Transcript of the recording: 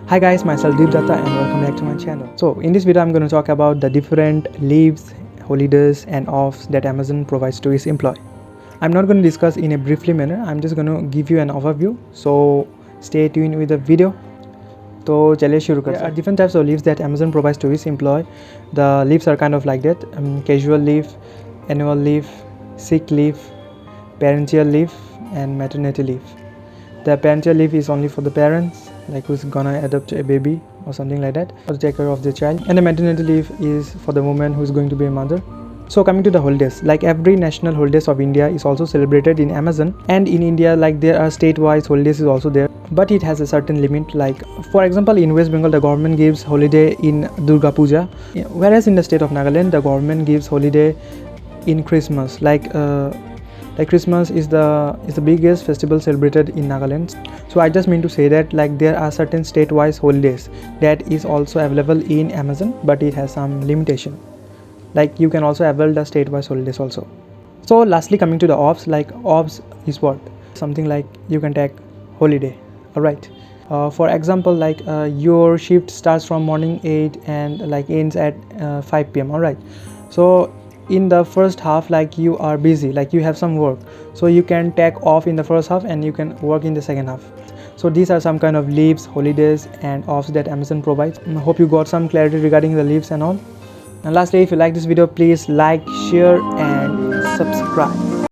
Hi guys, myself Deep Datta and welcome back to my channel. So in this video I'm going to talk about the different leaves, holidays and offs that Amazon provides to its employee. I'm not going to discuss in a briefly manner, I'm just going to give you an overview. So stay tuned with the video. तो चलिए शुरू करते हैं. There are different types of leaves that Amazon provides to its employee. The leaves are kind of like that: casual leave, annual leave, sick leave, parental leave and maternity leave. The parental leave is only for the parents, like who's gonna adopt a baby or something like that, or to take care of the child. And the maternity leave is for the woman who's going to be a mother. So coming to the holidays, like every national holidays of India is also celebrated in Amazon, and in India like there are state-wise holidays is also there, but it has a certain limit. Like for example, in West Bengal the government gives holiday in Durga Puja, whereas in the state of Nagaland the government gives holiday in Christmas. Like Christmas is the biggest festival celebrated in Nagaland. So I just mean to say that like there are certain state-wise holidays that is also available in Amazon, but it has some limitation. Like you can also avail the state-wise holidays also. So lastly, coming to the offs, like offs is what? Something like you can take holiday. Alright. For example, like your shift starts from morning 8 and like ends at 5 p.m. Alright. So in the first half, like you are busy, like you have some work, so you can take off in the first half and you can work in the second half. So these are some kind of leaves, holidays and offs that Amazon provides. I hope you got some clarity regarding the leaves and all. And lastly, if you like this video, please like, share and subscribe.